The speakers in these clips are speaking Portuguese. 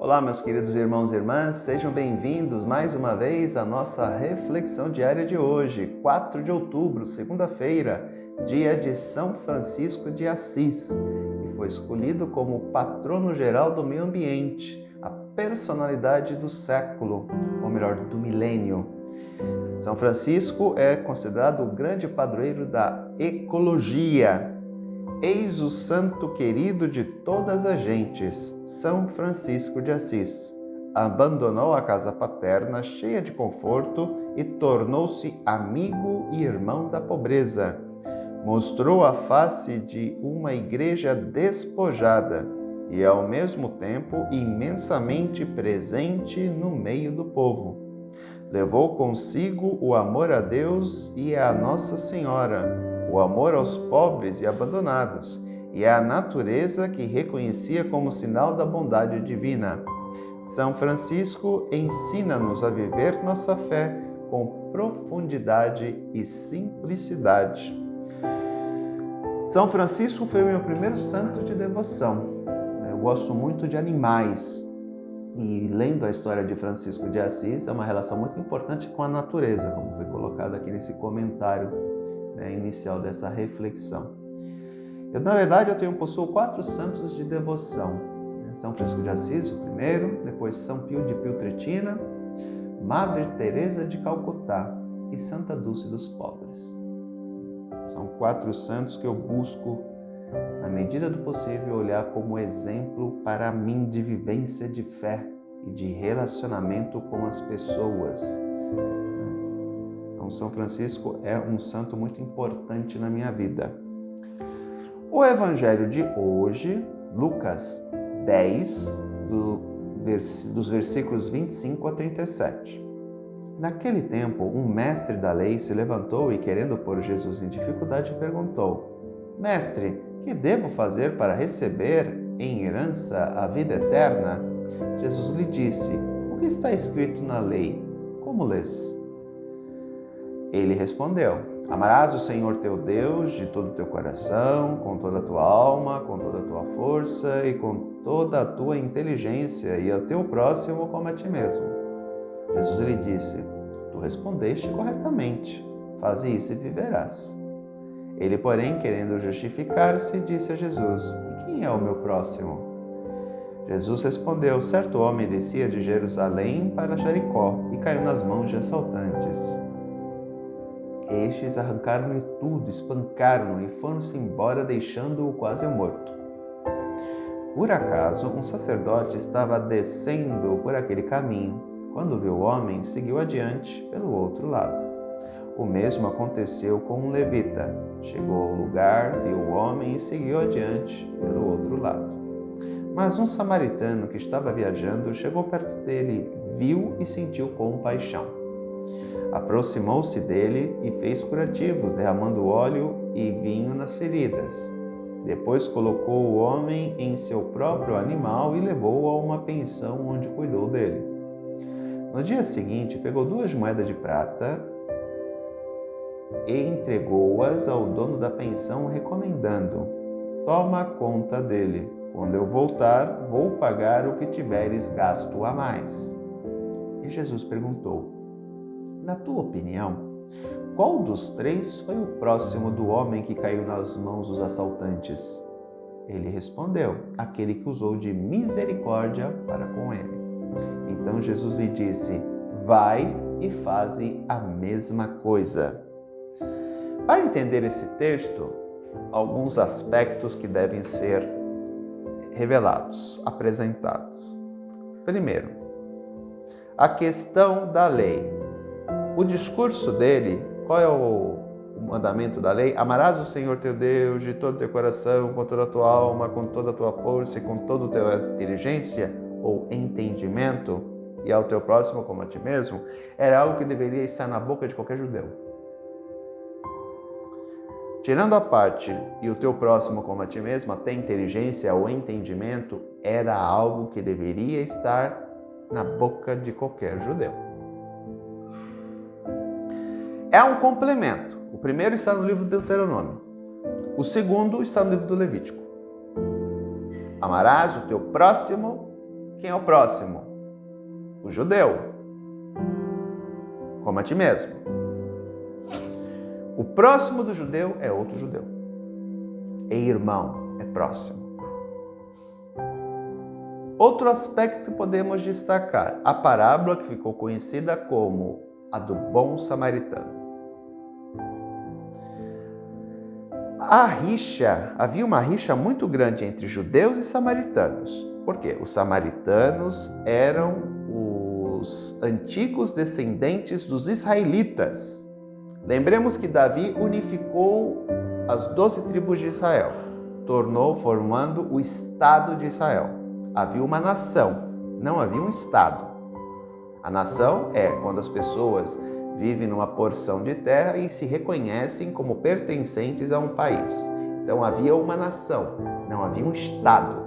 Olá, meus queridos irmãos e irmãs, sejam bem-vindos mais uma vez à nossa reflexão diária de hoje, 4 de outubro, segunda-feira, dia de São Francisco de Assis, e foi escolhido como patrono geral do meio ambiente, a personalidade do século, ou melhor, do milênio. São Francisco é considerado o grande padroeiro da ecologia. Eis o santo querido de todas as gentes, São Francisco de Assis. Abandonou a casa paterna cheia de conforto e tornou-se amigo e irmão da pobreza. Mostrou a face de uma igreja despojada e, ao mesmo tempo, imensamente presente no meio do povo. Levou consigo o amor a Deus e a Nossa Senhora, o amor aos pobres e abandonados, e a natureza que reconhecia como sinal da bondade divina. São Francisco ensina-nos a viver nossa fé com profundidade e simplicidade. São Francisco foi o meu primeiro santo de devoção. Eu gosto muito de animais. E lendo a história de Francisco de Assis, é uma relação muito importante com a natureza, como foi colocado aqui nesse comentário inicial dessa reflexão. Na verdade, eu possuo 4 santos de devoção. São Francisco de Assis, o primeiro, depois São Pio de Pietrelcina, Madre Teresa de Calcutá e Santa Dulce dos Pobres. São 4 santos que eu busco, na medida do possível, olhar como exemplo para mim de vivência de fé e de relacionamento com as pessoas. Então, São Francisco é um santo muito importante na minha vida. O evangelho de hoje, Lucas 10, dos versículos 25 a 37. Naquele tempo, um mestre da lei se levantou e, querendo pôr Jesus em dificuldade, perguntou: Mestre, que devo fazer para receber em herança a vida eterna? Jesus lhe disse: O que está escrito na lei? Como lês? Ele respondeu: Amarás o Senhor teu Deus de todo o teu coração, com toda a tua alma, com toda a tua força e com toda a tua inteligência, e ao teu próximo como a ti mesmo. Jesus lhe disse: Tu respondeste corretamente. Faze isso e viverás. Ele, porém, querendo justificar-se, disse a Jesus: E quem é o meu próximo? Jesus respondeu: Certo homem descia de Jerusalém para Jericó e caiu nas mãos de assaltantes. Estes arrancaram-lhe tudo, espancaram-no e foram-se embora, deixando-o quase morto. Por acaso, um sacerdote estava descendo por aquele caminho. Quando viu o homem, seguiu adiante pelo outro lado. O mesmo aconteceu com um levita. Chegou ao lugar, viu o homem e seguiu adiante pelo outro lado. Mas um samaritano que estava viajando chegou perto dele, viu e sentiu compaixão. Aproximou-se dele e fez curativos, derramando óleo e vinho nas feridas. Depois colocou o homem em seu próprio animal e levou-o a uma pensão onde cuidou dele. No dia seguinte, pegou 2 moedas de prata e entregou-as ao dono da pensão, recomendando: Toma conta dele. Quando eu voltar, vou pagar o que tiveres gasto a mais. E Jesus perguntou: Na tua opinião, qual dos 3 foi o próximo do homem que caiu nas mãos dos assaltantes? Ele respondeu: Aquele que usou de misericórdia para com ele. Então Jesus lhe disse: Vai e faze a mesma coisa. Para entender esse texto, alguns aspectos que devem ser revelados, apresentados. Primeiro, a questão da lei. O discurso dele, qual é o mandamento da lei? Amarás o Senhor teu Deus de todo o teu coração, com toda a tua alma, com toda a tua força e com toda a tua inteligência ou entendimento, e ao teu próximo como a ti mesmo, era algo que deveria estar na boca de qualquer judeu. Tirando a parte e o teu próximo como a ti mesmo, até inteligência ou entendimento era algo que deveria estar na boca de qualquer judeu. É um complemento. O primeiro está no livro do Deuteronômio. O segundo está no livro do Levítico. Amarás o teu próximo Quem é o próximo? O judeu. Como a ti mesmo. O próximo do judeu é outro judeu. É irmão, é próximo. Outro aspecto que podemos destacar, a parábola que ficou conhecida como a do bom samaritano. Havia uma rixa muito grande entre judeus e samaritanos. Por quê? Os samaritanos eram os antigos descendentes dos israelitas. Lembremos que Davi unificou as 12 tribos de Israel, formando o Estado de Israel. Havia uma nação, não havia um Estado. A nação é quando as pessoas vivem numa porção de terra e se reconhecem como pertencentes a um país. Então havia uma nação, não havia um Estado.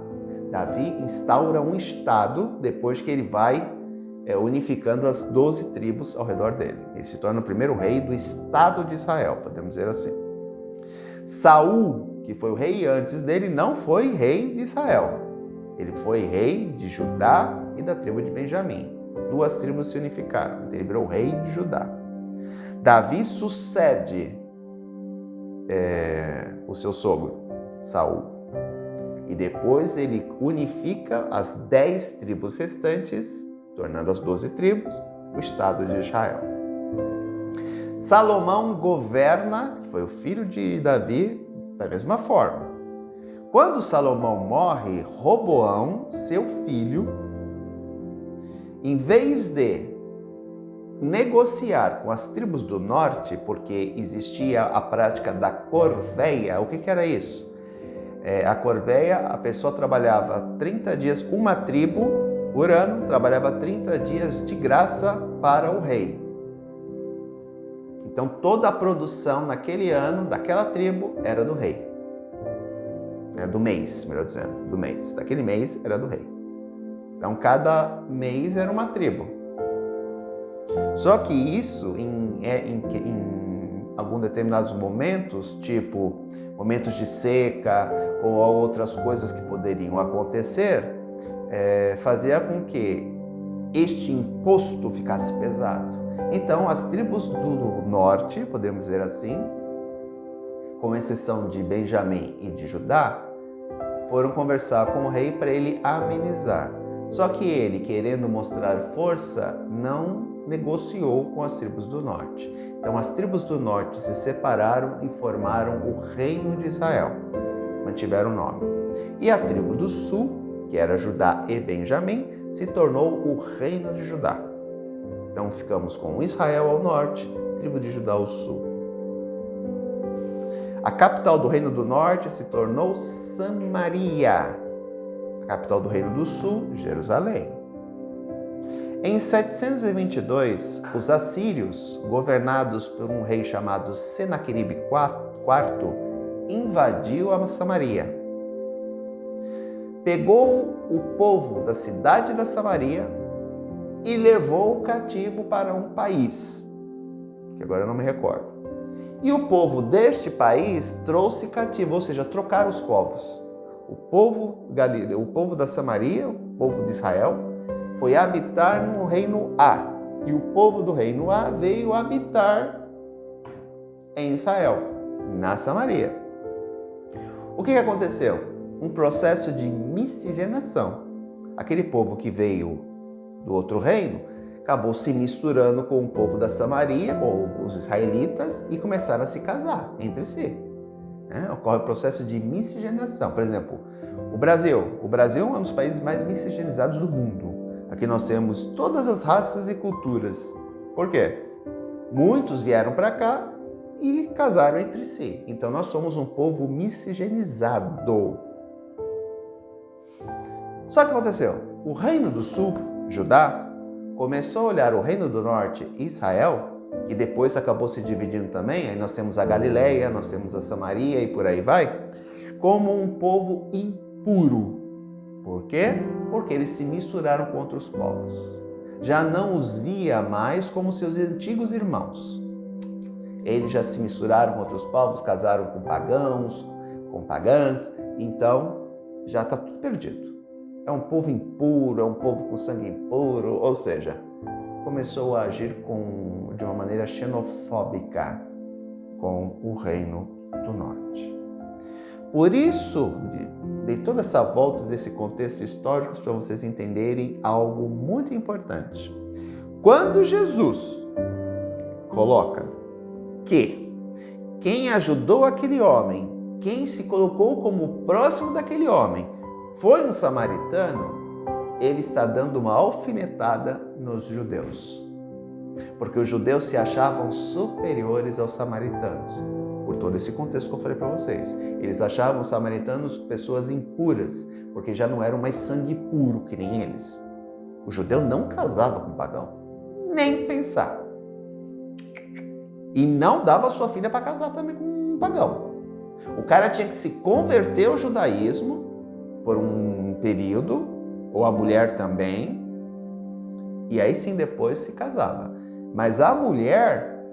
Davi instaura um Estado depois que ele vai unificando as 12 tribos ao redor dele. Ele se torna o primeiro rei do Estado de Israel, podemos dizer assim. Saul, que foi o rei antes dele, não foi rei de Israel. Ele foi rei de Judá e da tribo de Benjamim. 2 tribos se unificaram, então ele virou o rei de Judá. Davi sucede o seu sogro, Saul. E depois ele unifica as 10 tribos restantes, tornando as 12 tribos, o Estado de Israel. Salomão governa, que foi o filho de Davi, da mesma forma. Quando Salomão morre, Roboão, seu filho, em vez de negociar com as tribos do norte, porque existia a prática da corveia. O que era isso? A corveia, a pessoa trabalhava 30 dias, uma tribo por ano, trabalhava 30 dias de graça para o rei. Então toda a produção naquele ano, daquela tribo, era do rei. Do mês, melhor dizendo, do mês. Daquele mês era do rei. Então cada mês era uma tribo. Só que isso, em alguns determinados momentos, tipo momentos de seca ou outras coisas que poderiam acontecer, fazia com que este imposto ficasse pesado. Então, as tribos do norte, podemos dizer assim, com exceção de Benjamim e de Judá, foram conversar com o rei para ele amenizar. Só que ele, querendo mostrar força, não negociou com as tribos do norte. Então as tribos do norte se separaram e formaram o reino de Israel, mantiveram o nome. E a tribo do sul, que era Judá e Benjamim, se tornou o reino de Judá. Então ficamos com Israel ao norte, tribo de Judá ao sul. A capital do reino do norte se tornou Samaria. A capital do reino do sul, Jerusalém. Em 722, os assírios, governados por um rei chamado Senaqueribe IV, invadiu a Samaria. Pegou o povo da cidade da Samaria e levou o cativo para um país, que agora eu não me recordo. E o povo deste país trouxe cativo, ou seja, trocaram os povos. O povo da Samaria, o povo de Israel, foi habitar no reino A. E o povo do reino A veio habitar em Israel, na Samaria. O que aconteceu? Um processo de miscigenação. Aquele povo que veio do outro reino acabou se misturando com o povo da Samaria, com os israelitas, e começaram a se casar entre si. Ocorre o processo de miscigenação. Por exemplo, o Brasil é um dos países mais miscigenizados do mundo. Aqui nós temos todas as raças e culturas. Por quê? Muitos vieram para cá e casaram entre si. Então nós somos um povo miscigenizado. Só que aconteceu, o reino do sul, Judá, começou a olhar o reino do norte, Israel, e depois acabou se dividindo também. Aí nós temos a Galileia, nós temos a Samaria e por aí vai, como um povo impuro. Por quê? Porque eles se misturaram com outros povos. Já não os via mais como seus antigos irmãos. Eles já se misturaram com outros povos, casaram com pagãos, com pagãs, então já está tudo perdido. é um povo impuro, é um povo com sangue impuro, ou seja, começou a agir de uma maneira xenofóbica com o reino do norte. Por isso, dei toda essa volta desse contexto histórico para vocês entenderem algo muito importante. Quando Jesus coloca que quem ajudou aquele homem, quem se colocou como próximo daquele homem, foi um samaritano, ele está dando uma alfinetada nos judeus. Porque os judeus se achavam superiores aos samaritanos. Por todo esse contexto que eu falei para vocês. Eles achavam os samaritanos pessoas impuras, porque já não eram mais sangue puro que nem eles. O judeu não casava com o pagão. Nem pensar. E não dava sua filha para casar também com um pagão. O cara tinha que se converter ao judaísmo por um período, ou a mulher também, e aí sim depois se casava. Mas a mulher,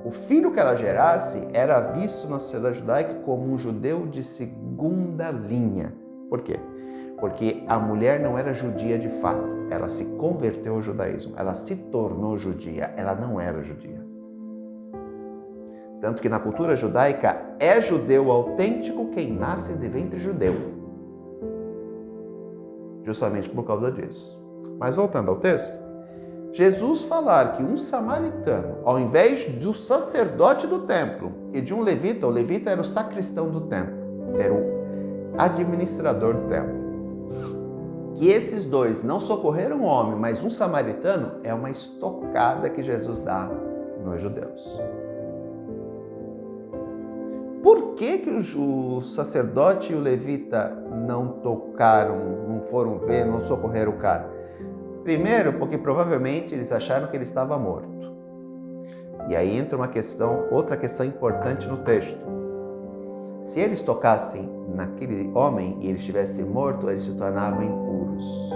o filho que ela gerasse, era visto na sociedade judaica como um judeu de segunda linha. Por quê? Porque a mulher não era judia de fato, ela se converteu ao judaísmo, ela se tornou judia, ela não era judia. Tanto que na cultura judaica é judeu autêntico quem nasce de ventre judeu. Justamente por causa disso. Mas voltando ao texto, Jesus falar que um samaritano, ao invés do sacerdote do templo e de um levita, o levita era o sacristão do templo, era o administrador do templo, que esses dois não socorreram o homem, mas um samaritano, é uma estocada que Jesus dá nos judeus. Por que o sacerdote e o levita não tocaram, não foram ver, não socorreram o cara? Primeiro, porque provavelmente eles acharam que ele estava morto. E aí entra outra questão importante no texto. Se eles tocassem naquele homem e ele estivesse morto, eles se tornavam impuros.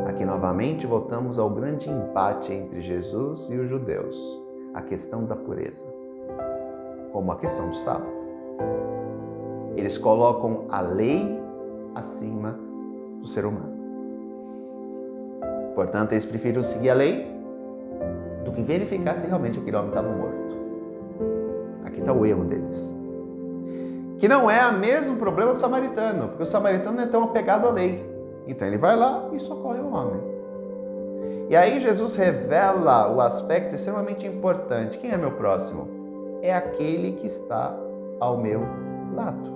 Aqui novamente voltamos ao grande empate entre Jesus e os judeus, a questão da pureza, como a questão do sábado. Eles colocam a lei acima do ser humano. Portanto, eles preferiram seguir a lei do que verificar se realmente aquele homem estava morto. Aqui está o erro deles. Que não é o mesmo problema do samaritano, porque o samaritano não é tão apegado à lei. Então ele vai lá e socorre o homem. E aí Jesus revela o aspecto extremamente importante. Quem é meu próximo? É aquele que está ao meu lado.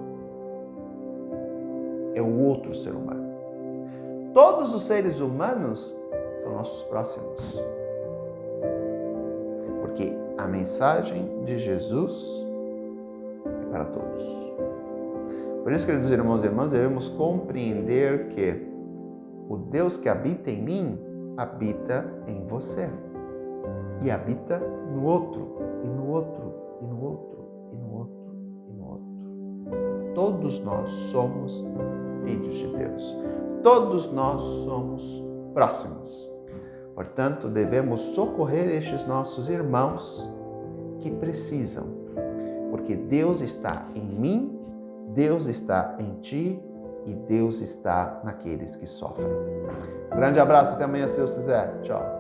É o outro ser humano. Todos os seres humanos são nossos próximos. Porque a mensagem de Jesus é para todos. Por isso, queridos irmãos e irmãs, devemos compreender que o Deus que habita em mim, habita em você. E habita no outro, e no outro, e no outro, e no outro, e no outro. Todos nós somos filhos de Deus. Todos nós somos próximos. Portanto, devemos socorrer estes nossos irmãos que precisam. Porque Deus está em mim, Deus está em ti e Deus está naqueles que sofrem. Um grande abraço, até amanhã, se Deus quiser. Tchau.